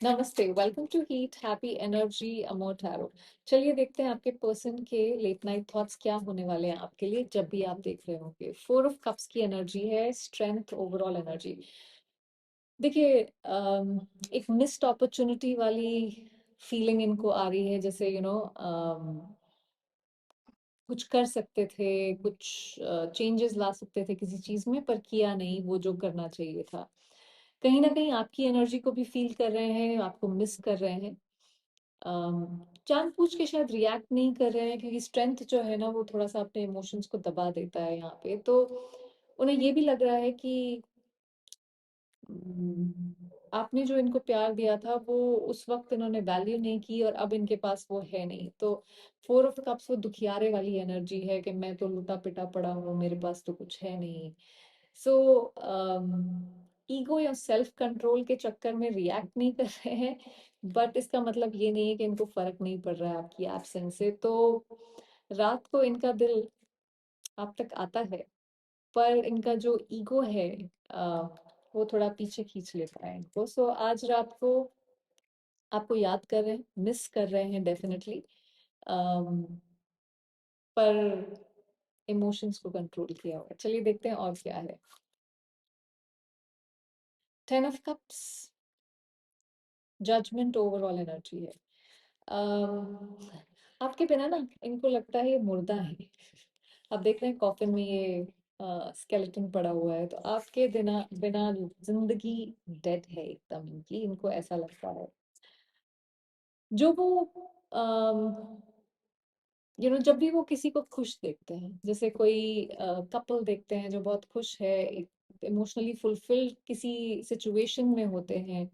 नमस्ते, welcome to heat happy energy amor tarot. चलिए देखते हैं आपके पर्सन के लेट नाइट थॉट्स क्या होने वाले हैं आपके लिए जब भी आप देख रहे होंगे। फोर ऑफ कप्स की एनर्जी है, स्ट्रेंथ, ओवरऑल एनर्जी। देखिए, एक मिस्ड अपॉर्चुनिटी वाली फीलिंग इनको आ रही है, जैसे कुछ कर सकते थे, कुछ चेंजेस ला सकते थे किसी चीज में, पर किया नहीं वो जो करना चाहिए था। कहीं ना कहीं आपकी एनर्जी को भी फील कर रहे हैं, आपको मिस कर रहे हैं। जानबूझ के शायद रिएक्ट नहीं कर रहे हैं, क्योंकि स्ट्रेंथ जो है ना वो थोड़ा सा अपने इमोशंस को दबा देता है यहाँ पे। तो उन्हें ये भी लग रहा है कि आपने जो इनको प्यार दिया था वो उस वक्त इन्होंने वैल्यू नहीं की, और अब इनके पास वो है नहीं। तो फोर ऑफ कप्स वो दुखियारे वाली एनर्जी है कि मैं तो लुटा पिटा पड़ा हूँ, मेरे पास तो कुछ है नहीं। सो ईगो या सेल्फ कंट्रोल के चक्कर में रिएक्ट नहीं कर रहे हैं, बट इसका मतलब ये नहीं है कि इनको फर्क नहीं पड़ रहा है आपकी एब्सेंस से। तो रात को इनका दिल आप तक आता है, पर इनका जो ईगो है अ, वो थोड़ा पीछे खींच लेता है इनको। सो आज रात को आपको याद कर रहे हैं, मिस कर रहे हैं डेफिनेटली, पर इमोशंस को कंट्रोल किया हुआ है। चलिए देखते हैं और क्या है। 10 of cups, judgement, overall energy है। आपके बिना ना इनको लगता है ये मुर्दा है। आप देख रहे हैं कॉफिन में ये स्केलेटन पड़ा हुआ है, तो आपके बिना बिना जिंदगी डेड है एकदम इनकी, इनको ऐसा लगता है। जो वो जब भी वो किसी को खुश देखते हैं, जैसे कोई कपल देखते हैं जो बहुत खुश है, इमोशनली फुलफिल्ड किसी सिचुएशन में होते हैं,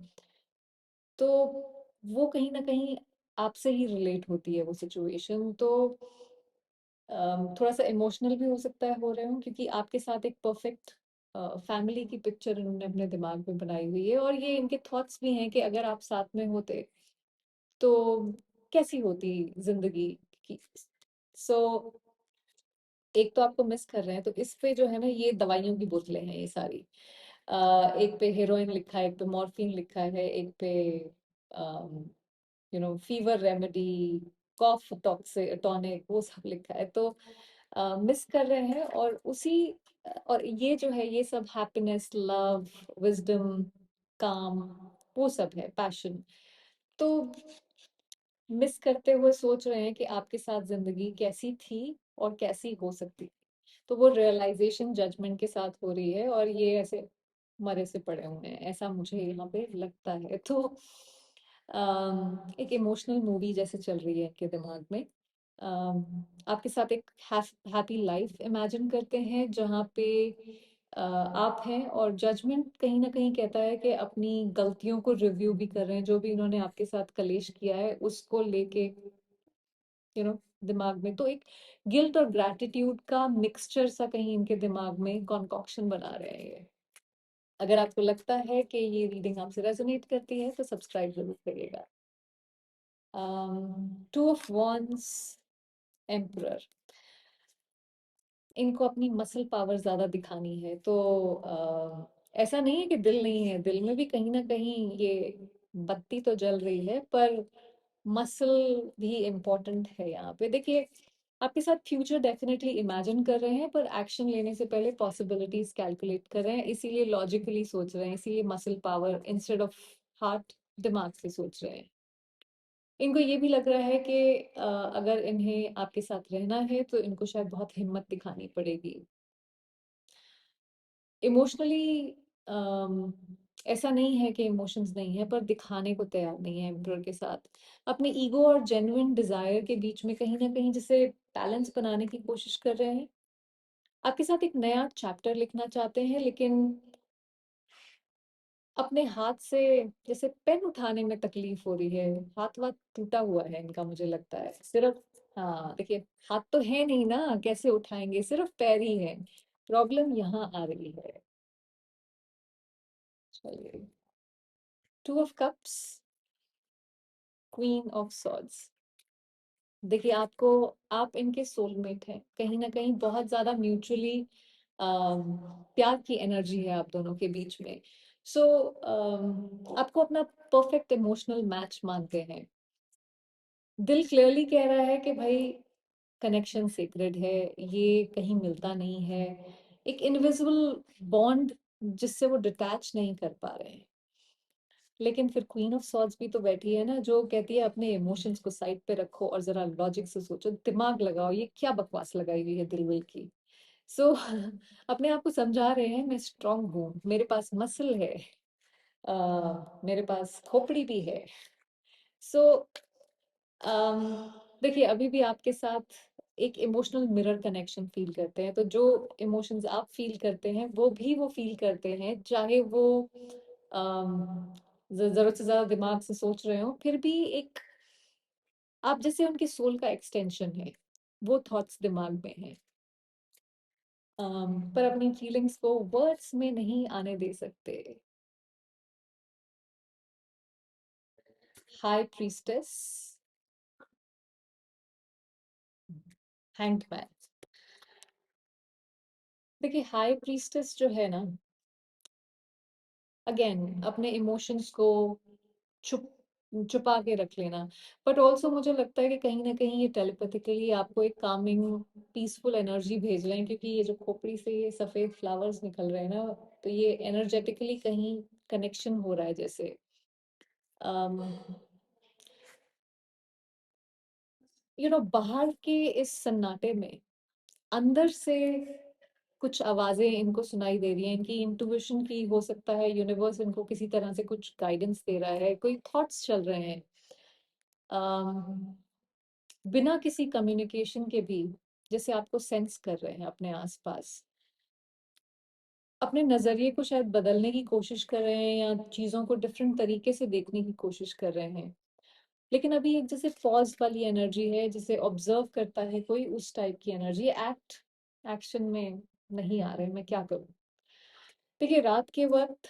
तो वो कहीं ना कहीं आपसे ही रिलेट होती है वो सिचुएशन। तो थोड़ा सा इमोशनल भी हो सकता है हो रहे हो, क्योंकि आपके साथ एक परफेक्ट फैमिली की पिक्चर इन्होंने अपने दिमाग में बनाई हुई है, और ये इनके थॉट्स भी हैं कि अगर आप साथ में होते तो कैसी होती जिंदगी की। सो एक तो आपको मिस कर रहे हैं, तो इस पे जो है ना ये दवाइयों की बोतलें हैं ये सारी। एक पे हेरोइन लिखा है, एक पे मॉर्फिन लिखा है, एक पे फीवर रेमेडी, कॉफ टॉनिक, वो सब लिखा है। तो मिस कर रहे हैं, और ये जो है ये सब हैप्पीनेस, लव, विजडम, काम, वो सब है, पैशन। तो मिस करते हुए सोच रहे हैं कि आपके साथ जिंदगी कैसी थी और कैसी हो सकती थी। तो वो रियलाइजेशन जजमेंट के साथ हो रही है, और ये ऐसे मरे से पड़े हुए हैं, ऐसा मुझे यहाँ पे लगता है। तो एक इमोशनल मूवी जैसे चल रही है इनके दिमाग में। आपके साथ एक हैप्पी लाइफ इमेजिन करते हैं, जहाँ पे आप हैं, और जजमेंट कहीं ना कहीं कहता है कि अपनी गलतियों को रिव्यू भी कर रहे हैं, जो भी इन्होंने आपके साथ कलेश किया है उसको लेके दिमाग में। तो एक गिल्ट और ग्रैटिट्यूड का मिक्सचर सा कहीं इनके दिमाग में कॉन्कॉक्शन बना रहे हैं ये। अगर आपको लगता है कि ये रीडिंग आपसे रेजोनेट करती है तो सब्सक्राइब जरूर करिएगा। 2 ऑफ वॉन्ड्स, एम्परर। इनको अपनी मसल पावर ज्यादा दिखानी है, तो ऐसा नहीं है कि दिल नहीं है, दिल में भी कहीं ना कहीं ये बत्ती तो जल रही है, पर मसल भी इम्पोर्टेंट है यहाँ पे। देखिए, आपके साथ फ्यूचर डेफिनेटली इमेजिन कर रहे हैं, पर एक्शन लेने से पहले पॉसिबिलिटीज कैलकुलेट कर रहे हैं, इसीलिए लॉजिकली सोच रहे हैं, इसीलिए muscle power instead of heart, दिमाग से सोच रहे हैं। इनको ये भी लग रहा है कि अगर इन्हें आपके साथ रहना है तो इनको शायद बहुत हिम्मत दिखानी पड़ेगी। इमोशनली ऐसा नहीं है कि इमोशंस नहीं है, पर दिखाने को तैयार नहीं है एम्परर के साथ। अपने ईगो और जेन्युइन डिजायर के बीच में कहीं ना कहीं जैसे बैलेंस बनाने की कोशिश कर रहे हैं। आपके साथ एक नया चैप्टर लिखना चाहते हैं, लेकिन अपने हाथ से जैसे पेन उठाने में तकलीफ हो रही है, हाथ वाथ टूटा हुआ है इनका, मुझे लगता है सिर्फ। हाँ देखिए, हाथ तो है नहीं ना, कैसे उठाएंगे, सिर्फ पैर ही है। प्रॉब्लम यहाँ आ रही है। चलिए, 2 of cups, queen of swords. देखिए, आप इनके सोलमेट हैं, कहीं ना कहीं बहुत ज्यादा म्यूचुअली प्यार की एनर्जी है आप दोनों के बीच में। सो आपको अपना परफेक्ट इमोशनल मैच मानते हैं। दिल क्लियरली कह रहा है कि भाई कनेक्शन सेक्रेड है, ये कहीं मिलता नहीं है। एक इनविजिबल बॉन्ड जिससे वो डिटैच नहीं कर पा रहे हैं। लेकिन फिर क्वीन ऑफ सॉर्ड्स भी तो बैठी है ना, जो कहती है अपने इमोशंस को साइड पे रखो और जरा लॉजिक से सोचो, दिमाग लगाओ, ये क्या बकवास लगाई हुई है दिल विल की। सो अपने आप को समझा रहे हैं मैं स्ट्रांग हूँ, मेरे पास मसल है, मेरे पास खोपड़ी भी है। सो देखिए अभी भी आपके साथ एक इमोशनल मिरर कनेक्शन फील करते हैं, तो जो इमोशंस आप फील करते हैं वो भी वो फील करते हैं, चाहे वो जरूरत से ज्यादा दिमाग से सोच रहे हो, फिर भी एक आप जैसे उनके सोल का एक्सटेंशन है, वो थॉट्स दिमाग में है। पर अपनी फीलिंग्स को वर्ड्स में नहीं आने दे सकते। High priestess, hanged man. देखिए हाई प्रीस्टेस जो है ना, अगेन अपने इमोशंस को छुप छुपा के रख लेना, बट ऑल्सो मुझे लगता है कि कहीं ना कहीं ये टेलीपैथिकली आपको एक कामिंग पीसफुल एनर्जी भेज रहे हैं, क्योंकि ये जो खोपड़ी से ये सफेद फ्लावर्स निकल रहे हैं ना, तो ये एनर्जेटिकली कहीं कनेक्शन हो रहा है जैसे। बाहर के इस सन्नाटे में अंदर से कुछ आवाजें इनको सुनाई दे रही हैं, इनकी इंट्यूशन की हो सकता है, यूनिवर्स इनको किसी तरह से कुछ गाइडेंस दे रहा है, कोई थॉट्स चल रहे हैं। अम, बिना किसी कम्युनिकेशन के भी जैसे आपको सेंस कर रहे हैं अपने आसपास, अपने नजरिए को शायद बदलने की कोशिश कर रहे हैं या चीजों को डिफरेंट तरीके से देखने की कोशिश कर रहे हैं। लेकिन अभी एक जैसे पॉज वाली एनर्जी है, जिसे ऑब्जर्व करता है कोई, उस टाइप की एनर्जी, एक्शन में नहीं आ रहे, मैं क्या करूं। देखिए रात के वक्त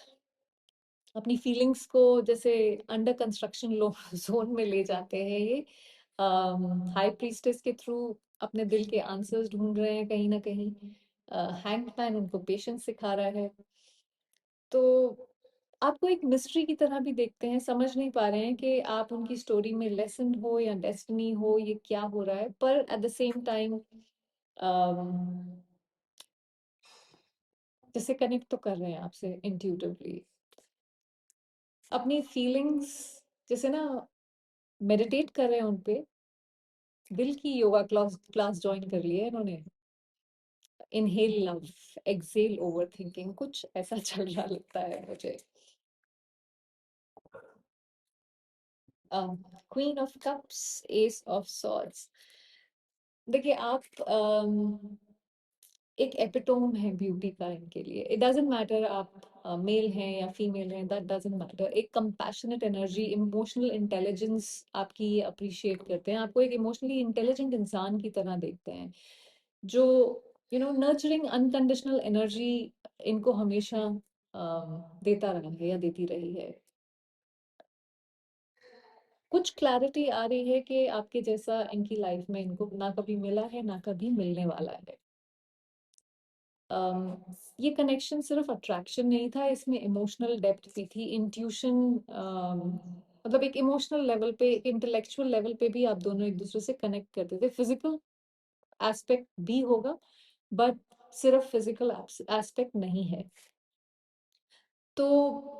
अपनी फीलिंग्स को जैसे अंडर कंस्ट्रक्शन लो जोन में ले जाते हैं ये, हाई प्रीस्टेस के थ्रू अपने दिल के आंसर्स ढूंढ रहे हैं कहीं ना कहीं। हैंग्ड मैन उनको पेशेंस सिखा रहा है। तो आपको एक मिस्ट्री की तरह भी देखते हैं, समझ नहीं पा रहे हैं कि आप उनकी स्टोरी में लेसन हो या डेस्टिनी हो, ये क्या हो रहा है, पर एट द सेम टाइम जैसे कनेक्ट तो कर रहे हैं आपसे इंट्यूटिवली। अपनी फीलिंग्स जैसे ना मेडिटेट कर रहे हैं उन पे। दिल की योगा क्लास क्लास ज्वाइन कर ली है इन्होंने। Inhale love, exhale overthinking, कुछ ऐसा चल रहा लगता है मुझे। Queen of cups, ace of swords. देखिए आप एक एपिटोम है ब्यूटी का इनके लिए। इट डजंट मैटर आप मेल हैं या फीमेल हैं, दैट डजंट मैटर। एक कंपैशनेट एनर्जी, इमोशनल इंटेलिजेंस आपकी ये अप्रिशिएट करते हैं, आपको एक इमोशनली इंटेलिजेंट इंसान की तरह देखते हैं, जो नर्चरिंग अनकंडीशनल एनर्जी इनको हमेशा देता रहा है या देती रही है। कुछ क्लैरिटी आ रही है कि आपके जैसा इनकी लाइफ में इनको ना कभी मिला है ना कभी मिलने वाला है। ये कनेक्शन सिर्फ अट्रैक्शन नहीं था, इसमें इमोशनल डेप्थ भी थी, इंट्यूशन। मतलब एक इमोशनल लेवल पे, एक इंटेलेक्चुअल लेवल पे भी आप दोनों एक दूसरे से कनेक्ट करते थे। फिजिकल एस्पेक्ट भी होगा, बट सिर्फ फिजिकल एस्पेक्ट नहीं है। तो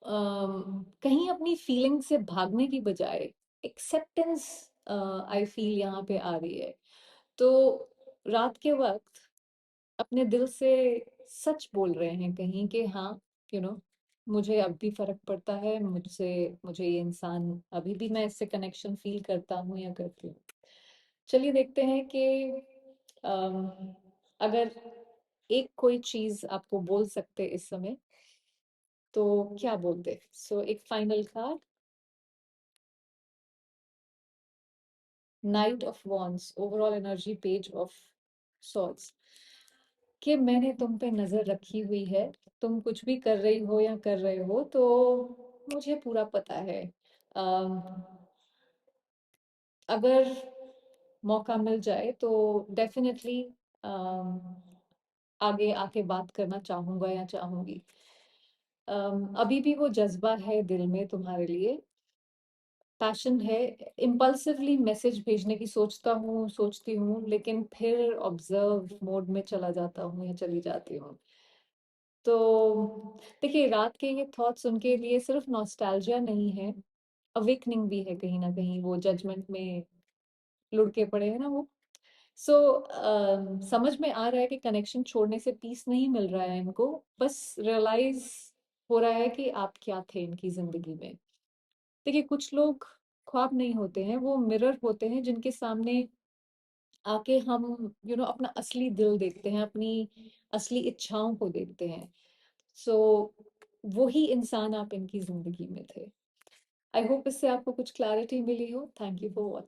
कहीं अपनी फीलिंग से भागने की बजाय एक्सेप्टेंस आई फील यहाँ पे आ रही है। तो रात के वक्त अपने दिल से सच बोल रहे हैं कहीं कि हाँ, यू नो मुझे अब भी फर्क पड़ता है, मुझसे मुझे ये इंसान अभी भी, मैं इससे कनेक्शन फील करता हूँ या करती हूँ। चलिए देखते हैं कि अम, अगर एक कोई चीज आपको बोल सकते इस समय, तो क्या बोलते। सो एक final card, night of wands, overall energy, page of swords. कि मैंने तुम पे नजर रखी हुई है, तुम कुछ भी कर रही हो या कर रहे हो, तो मुझे पूरा पता है। अम, अगर मौका मिल जाए तो डेफिनेटली आगे आके बात करना चाहूंगा या चाहूंगी। अभी भी वो जज़्बा है दिल में तुम्हारे लिए, पैशन है, इम्पल्सिवली मैसेज भेजने की सोचती हूँ, लेकिन फिर ऑब्ज़र्व मोड में चला जाता हूँ या चली जाती हूँ। तो देखिए, रात के ये थॉट्स उनके लिए सिर्फ़ नॉस्टैल्जिया नहीं है, अवेकनिंग भी है कहीं न कहीं, वो जजमेंट में लुढ़के पड़े हैं ना वो। सो समझ में आ रहा है कि कनेक्शन छोड़ने से पीस नहीं मिल रहा है इनको, बस रियलाइज़ हो रहा है कि आप क्या थे इनकी ज़िंदगी में। देखिए, कुछ लोग ख्वाब नहीं होते हैं, वो मिरर होते हैं जिनके सामने आके हम अपना असली दिल देखते हैं, अपनी असली इच्छाओं को देखते हैं। सो वही इंसान आप इनकी ज़िंदगी में थे। आई होप इससे आपको कुछ क्लैरिटी मिली हो। Thank you for watching.